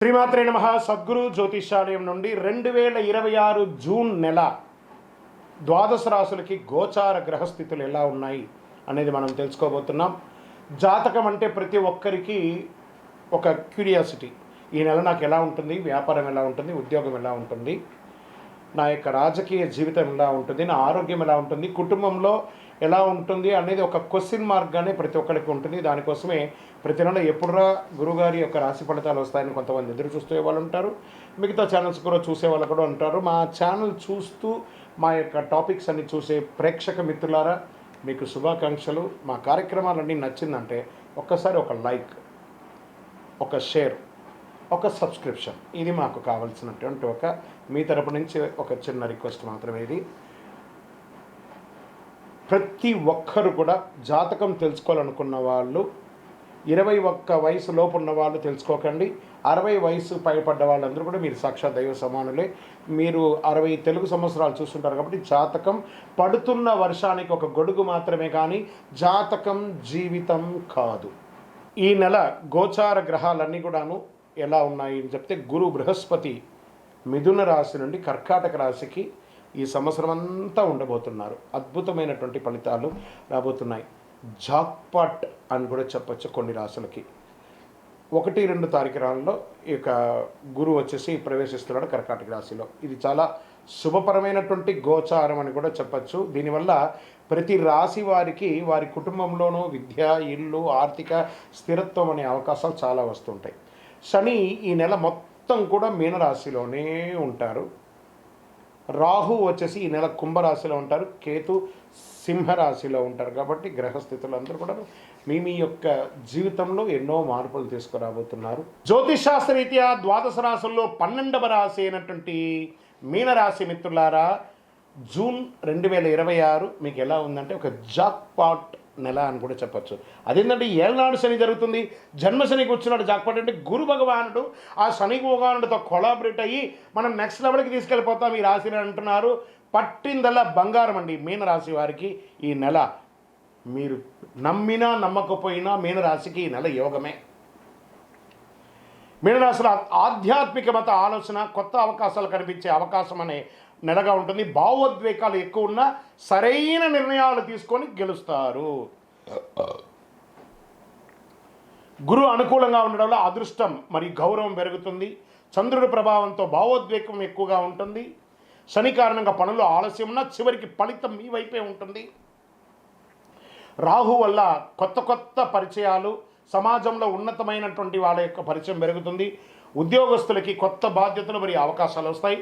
శ్రీమాత్రే నమః. సద్గురు జ్యోతిషాలయం నుండి 2026 జూన్ నెల ద్వాదశ రాశులకి గోచార గ్రహస్థితులు ఎలా ఉన్నాయి అనేది మనం తెలుసుకోబోతున్నాం. జాతకం అంటే ప్రతి ఒక్కరికి ఒక క్యూరియాసిటీ. ఈ నెల నాకు ఎలా ఉంటుంది, వ్యాపారం ఎలా ఉంటుంది, ఉద్యోగం ఎలా ఉంటుంది, నా యొక్క రాజకీయ జీవితం ఎలా ఉంటుంది, నా ఆరోగ్యం ఎలా ఉంటుంది, కుటుంబంలో ఎలా ఉంటుంది అనేది ఒక క్వశ్చన్ మార్క్గానే ప్రతి ఒక్కరికి ఉంటుంది. దానికోసమే ప్రతి నెల ఎప్పుడురా గురుగారి యొక్క రాశి ఫలితాలు వస్తాయని కొంతమంది ఎదురు చూస్తే వాళ్ళు ఉంటారు. మిగతా ఛానల్స్ కూడా చూసే వాళ్ళు కూడా ఉంటారు. మా ఛానల్ చూస్తూ మా యొక్క టాపిక్స్ అన్ని చూసే ప్రేక్షక మిత్రులారా, మీకు శుభాకాంక్షలు. మా కార్యక్రమాలన్నీ నచ్చిందంటే ఒక్కసారి ఒక లైక్, ఒక షేర్, ఒక సబ్స్క్రిప్షన్, ఇది మాకు కావాల్సినటువంటి ఒక మీ తరపు నుంచి ఒక చిన్న రిక్వెస్ట్ మాత్రమే. ఇది ప్రతి ఒక్కరు కూడా జాతకం తెలుసుకోవాలనుకున్న వాళ్ళు 21 వయసు లోపు ఉన్న వాళ్ళు తెలుసుకోకండి. 60 వయసు పైపడ్డ వాళ్ళందరూ కూడా మీరు సాక్షాత్ దైవ సమానులే. మీరు 60 తెలుగు సంవత్సరాలు చూస్తుంటారు కాబట్టి జాతకం పడుతున్న వర్షానికి ఒక గొడుగు మాత్రమే, కానీ జాతకం జీవితం కాదు. ఈ నెల గోచార గ్రహాలన్నీ కూడాను ఎలా ఉన్నాయి అని చెప్తే, గురు బృహస్పతి మిథున రాశి నుండి కర్కాటక రాశికి ఈ సంవత్సరం అంతా ఉండబోతున్నారు. అద్భుతమైనటువంటి ఫలితాలు రాబోతున్నాయి. జాక్పాట్ అని కూడా చెప్పచ్చు కొన్ని రాశులకి. 1-2 తారీఖులలో ఈ యొక్క గురువు వచ్చేసి ప్రవేశిస్తున్నాడు కర్కాటక రాశిలో. ఇది చాలా శుభపరమైనటువంటి గోచారం అని కూడా చెప్పచ్చు. దీనివల్ల ప్రతి రాశి వారికి వారి కుటుంబంలోనూ విద్య, ఇల్లు, ఆర్థిక స్థిరత్వం అనే అవకాశాలు చాలా వస్తుంటాయి. శని ఈ నెల మొత్తం కూడా మీనరాశిలోనే ఉంటారు. రాహు వచ్చేసి ఈ నెల కుంభరాశిలో ఉంటారు. కేతు సింహరాశిలో ఉంటారు. కాబట్టి గ్రహస్థితులు అందరూ కూడా మీ యొక్క జీవితంలో ఎన్నో మార్పులు తీసుకురాబోతున్నారు. జ్యోతిషాస్త్రరీత్యా ద్వాదశ రాశుల్లో 12వ రాశి అయినటువంటి మీనరాశి మిత్రులారా, జూన్ 2026 మీకు ఎలా ఉందంటే ఒక జాక్పాట్ నెల అని కూడా చెప్పచ్చు. అదేంటంటే ఏళ్ళనాడు శని జరుగుతుంది. జన్మశనికి వచ్చినాడు జాక్పాట్ అంటే గురు భగవానుడు ఆ శని భగవానుడితో కొలాబరేట్ అయ్యి మనం నెక్స్ట్ లెవెల్కి తీసుకెళ్ళిపోతాం ఈ రాశిని అంటున్నారు. పట్టిందల్లా బంగారం అండి మీనరాశి వారికి. ఈ నెల మీరు నమ్మినా నమ్మకపోయినా మీనరాశికి ఈ నెల యోగమే. మీనరాశిలో ఆధ్యాత్మిక మత ఆలోచన, కొత్త అవకాశాలు కనిపించే అవకాశం అనే నెలగా ఉంటుంది. భావోద్వేగాలు ఎక్కువ ఉన్న సరైన నిర్ణయాలు తీసుకొని గెలుస్తారు. గురు అనుకూలంగా ఉండడంలో అదృష్టం మరియు గౌరవం పెరుగుతుంది. చంద్రుడి ప్రభావంతో భావోద్వేగం ఎక్కువగా ఉంటుంది. శని కారణంగా పనులు ఆలస్యం ఉన్న చివరికి ఫలితం మీ వైపే ఉంటుంది. రాహు వల్ల కొత్త పరిచయాలు, సమాజంలో ఉన్నతమైనటువంటి వాళ్ళ యొక్క పరిచయం పెరుగుతుంది. ఉద్యోగస్తులకి కొత్త బాధ్యతలు మరియు అవకాశాలు వస్తాయి.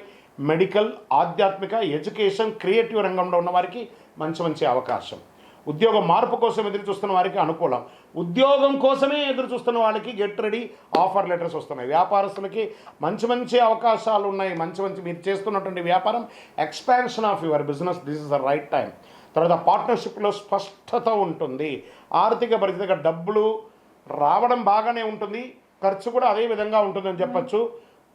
మెడికల్, ఆధ్యాత్మిక, ఎడ్యుకేషన్, క్రియేటివ్ రంగంలో ఉన్న వారికి మంచి అవకాశం. ఉద్యోగం మార్పు కోసం ఎదురు చూస్తున్న వారికి అనుకూలం. ఉద్యోగం కోసమే ఎదురు చూస్తున్న వాళ్ళకి గెట్ రెడీ ఆఫర్ లెటర్స్ వస్తున్నాయి. వ్యాపారస్తులకి మంచి అవకాశాలు ఉన్నాయి. మంచి మీరు చేస్తున్నటువంటి వ్యాపారం expansion of your business, this is the right time. తర్వాత పార్ట్నర్షిప్లో స్పష్టత ఉంటుంది. ఆర్థిక పరిస్థితిగా డబ్బులు రావడం బాగానే ఉంటుంది, ఖర్చు కూడా అదే విధంగా ఉంటుందని చెప్పచ్చు.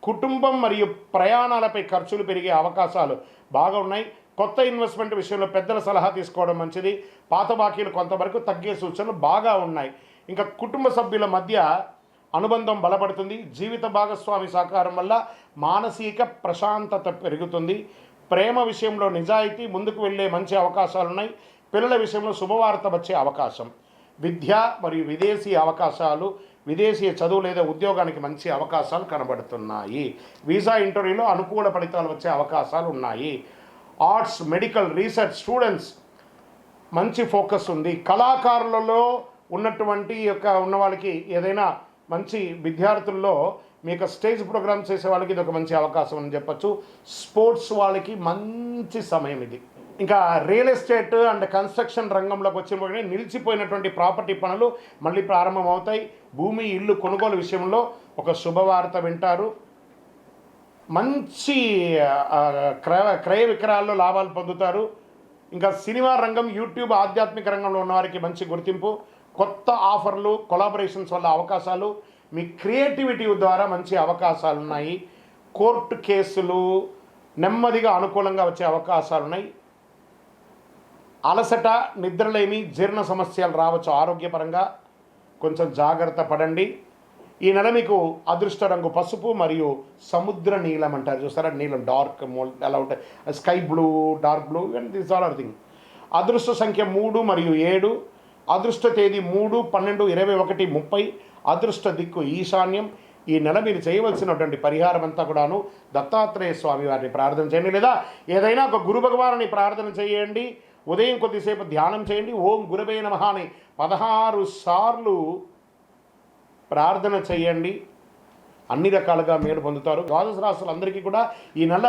కుటుంబం మరియు ప్రయాణాలపై ఖర్చులు పెరిగే అవకాశాలు బాగా ఉన్నాయి. కొత్త ఇన్వెస్ట్మెంట్ విషయంలో పెద్దల సలహా తీసుకోవడం మంచిది. పాత బాకీలు కొంతవరకు తగ్గే సూచనలు బాగా ఉన్నాయి. ఇంకా కుటుంబ సభ్యుల మధ్య అనుబంధం బలపడుతుంది. జీవిత భాగస్వామి సహకారం వల్ల మానసిక ప్రశాంతత పెరుగుతుంది. ప్రేమ విషయంలో నిజాయితీ, ముందుకు వెళ్ళే మంచి అవకాశాలు ఉన్నాయి. పిల్లల విషయంలో శుభవార్త వచ్చే అవకాశం. విద్య మరియు విదేశీ అవకాశాలు, విదేశీ చదువు లేదా ఉద్యోగానికి మంచి అవకాశాలు కనబడుతున్నాయి. వీసా ఇంటర్వ్యూలో అనుకూల ఫలితాలు వచ్చే అవకాశాలు ఉన్నాయి. ఆర్ట్స్, మెడికల్, రీసెర్చ్ స్టూడెంట్స్ మంచి ఫోకస్ ఉంది. కళాకారులలో ఉన్నటువంటి ఉన్న వాళ్ళకి ఏదైనా మంచి విద్యార్థుల్లో మీకు స్టేజ్ ప్రోగ్రామ్స్ చేసే వాళ్ళకి ఇది ఒక మంచి అవకాశం అని చెప్పచ్చు. స్పోర్ట్స్ వాళ్ళకి మంచి సమయం ఇది. ఇంకా రియల్ ఎస్టేట్ అండ్ కన్స్ట్రక్షన్ రంగంలోకి వచ్చిన నిలిచిపోయినటువంటి ప్రాపర్టీ పనులు మళ్ళీ ప్రారంభమవుతాయి. భూమి, ఇల్లు కొనుగోలు విషయంలో ఒక శుభవార్త వింటారు. మంచి క్రయ విక్రయాల్లో లాభాలు పొందుతారు. ఇంకా సినిమా రంగం, యూట్యూబ్, ఆధ్యాత్మిక రంగంలో ఉన్నవారికి మంచి గుర్తింపు. కొత్త ఆఫర్లు, కొలాబరేషన్స్ వల్ల అవకాశాలు. మీ క్రియేటివిటీ ద్వారా మంచి అవకాశాలు ఉన్నాయి. కోర్టు కేసులు నెమ్మదిగా అనుకూలంగా వచ్చే అవకాశాలు ఉన్నాయి. అలసట, నిద్రలేమి, జీర్ణ సమస్యలు రావచ్చు. ఆరోగ్యపరంగా కొంచెం జాగ్రత్త పడండి. ఈ నెల మీకు అదృష్ట రంగు పసుపు మరియు సముద్ర నీలం అంటారు, చూస్తారా, నీలం డార్క్ ఎలా ఉంటాయి, sky blue, dark blue, and this all are thing. అదృష్ట సంఖ్య 3 మరియు 7. అదృష్ట తేదీ 3, 12, 21, 30. అదృష్ట దిక్కు ఈశాన్యం. ఈ నెల మీరు చేయవలసినటువంటి పరిహారం అంతా కూడాను దత్తాత్రేయ స్వామి వారిని ప్రార్థన చేయండి, లేదా ఏదైనా ఒక గురు భగవానుని ప్రార్థన చేయండి. ఉదయం కొద్దిసేపు ధ్యానం చేయండి. ఓం గురువే నమః అని 16 సార్లు ప్రార్థన చేయండి. అన్ని రకాలుగా మేలు పొందుతారు. ద్వాదశ రాశులందరికీ కూడా ఈ నెల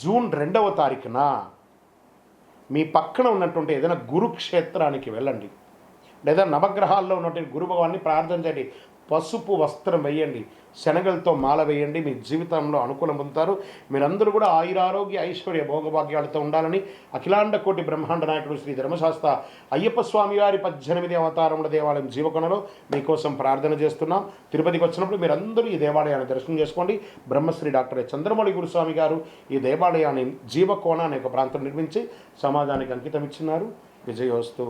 జూన్ 2వ తారీఖున మీ పక్కన ఉన్నటువంటి ఏదైనా గురుక్షేత్రానికి వెళ్ళండి, లేదా నవగ్రహాల్లో ఉన్నటువంటి గురు భగవాన్ని ప్రార్థన చేయండి. పసుపు వస్త్రం వేయండి, శనగలతో మాల వేయండి. మీ జీవితంలో అనుకూలం పొందుతారు. మీరందరూ కూడా ఆయురారోగ్య ఐశ్వర్య భోగభాగ్యాలతో ఉండాలని అఖిలాండ కోటి బ్రహ్మాండ నాయకుడు శ్రీ ధర్మశాస్త్ర అయ్యప్ప స్వామి వారి 18 అవతారముల దేవాలయం జీవకొనలో మీకోసం ప్రార్థన చేస్తున్నాం. తిరుపతికి వచ్చినప్పుడు మీరందరూ ఈ దేవాలయాన్ని దర్శనం చేసుకోండి. బ్రహ్మశ్రీ డాక్టర్ చంద్రమౌళి గురుస్వామి గారు ఈ దేవాలయాన్ని జీవకోణ అనే ఒక ప్రాంతం నిర్మించి సమాజానికి అంకితం ఇచ్చినారు. విజయోస్తు.